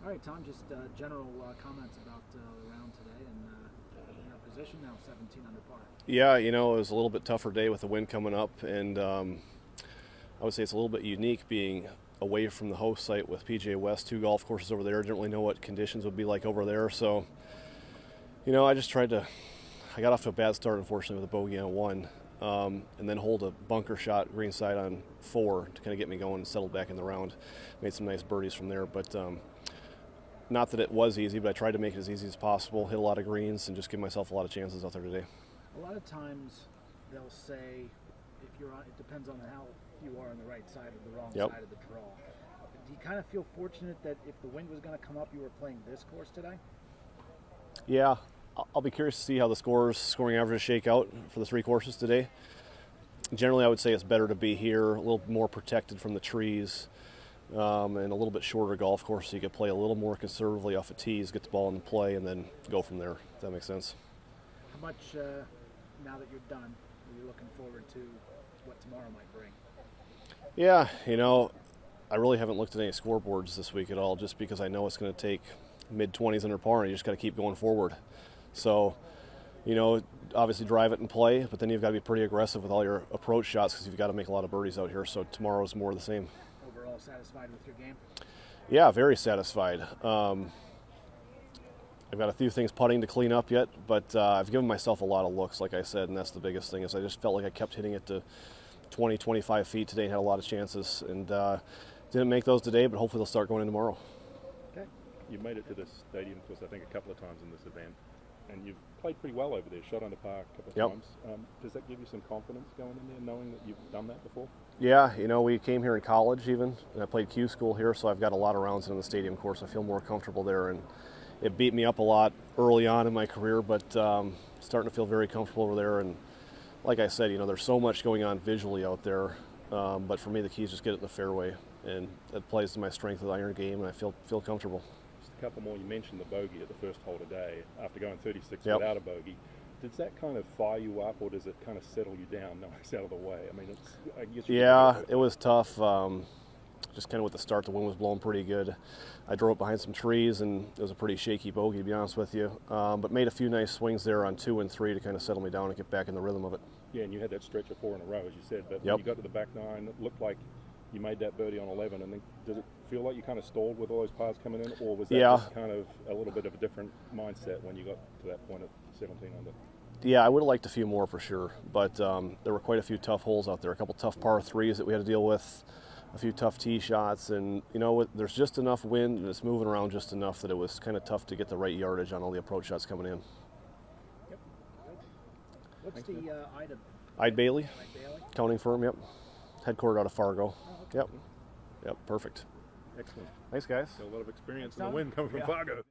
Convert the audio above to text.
All right, Tom, just general comments about the round today and your position now, 17 under par. Yeah, it was a little bit tougher day with the wind coming up, and I would say it's a little bit unique being away from the host site with PGA West, two golf courses over there. Didn't really know what conditions would be like over there, so I just I got off to a bad start, unfortunately, with a bogey on one, and then hold a bunker shot green side on four to kind of get me going and settled back in the round. Made some nice birdies from there, but not that it was easy, but I tried to make it as easy as possible, hit a lot of greens, and just give myself a lot of chances out there today. A lot of times they'll say if you're on, it depends on how you are on the right side or the wrong side of the draw. Do you kind of feel fortunate that if the wind was going to come up, you were playing this course today? Yeah, I'll be curious to see how the scoring averages shake out for the three courses today. Generally, I would say it's better to be here, a little more protected from the trees, and a little bit shorter golf course, so you could play a little more conservatively off the tees, get the ball in play, and then go from there, if that makes sense. How much, now that you're done, are you looking forward to what tomorrow might bring? Yeah, I really haven't looked at any scoreboards this week at all, just because I know it's going to take mid-20s under par, and you just got to keep going forward. So, obviously drive it and play, but then you've got to be pretty aggressive with all your approach shots because you've got to make a lot of birdies out here. So tomorrow's more of the same. Overall satisfied with your game? Yeah, very satisfied. I've got a few things putting to clean up yet, but I've given myself a lot of looks, like I said, and that's the biggest thing is I just felt like I kept hitting it to 20, 25 feet today and had a lot of chances. And didn't make those today, but hopefully they'll start going in tomorrow. Okay. You've made it to this stadium course, I think, a couple of times in this event, and you've played pretty well over there, shot under par a couple of times. Does that give you some confidence going in there, knowing that you've done that before? Yeah, we came here in college even, and I played Q school here, so I've got a lot of rounds in the stadium course. I feel more comfortable there, and it beat me up a lot early on in my career, but starting to feel very comfortable over there. And like I said, there's so much going on visually out there, but for me the key is just get it in the fairway, and it plays to my strength of the iron game, and I feel comfortable. Just a couple more. You mentioned the bogey at the first hole today after going 36 without a bogey. Does that kind of fire you up, or does it kind of settle you down knowing it's out of the way? I mean, I guess it was tough. Just kind of with the start, the wind was blowing pretty good. I drove up behind some trees, and it was a pretty shaky bogey, to be honest with you. But made a few nice swings there on 2 and 3 to kind of settle me down and get back in the rhythm of it. Yeah, and you had that stretch of 4 in a row, as you said. But when you got to the back nine, it looked like you made that birdie on 11. And then did it feel like you kind of stalled with all those pars coming in, or was that just kind of a little bit of a different mindset when you got to that point of 17 under? Yeah, I would have liked a few more for sure, but there were quite a few tough holes out there. A couple tough par threes that we had to deal with, a few tough tee shots, and there's just enough wind and it's moving around just enough that it was kind of tough to get the right yardage on all the approach shots coming in. Yep. What's the item? Ide Bailey, accounting firm. Yep, headquartered out of Fargo. Oh, okay. Yep, perfect. Excellent. Thanks, guys. Got a lot of experience in the wind coming from Fargo.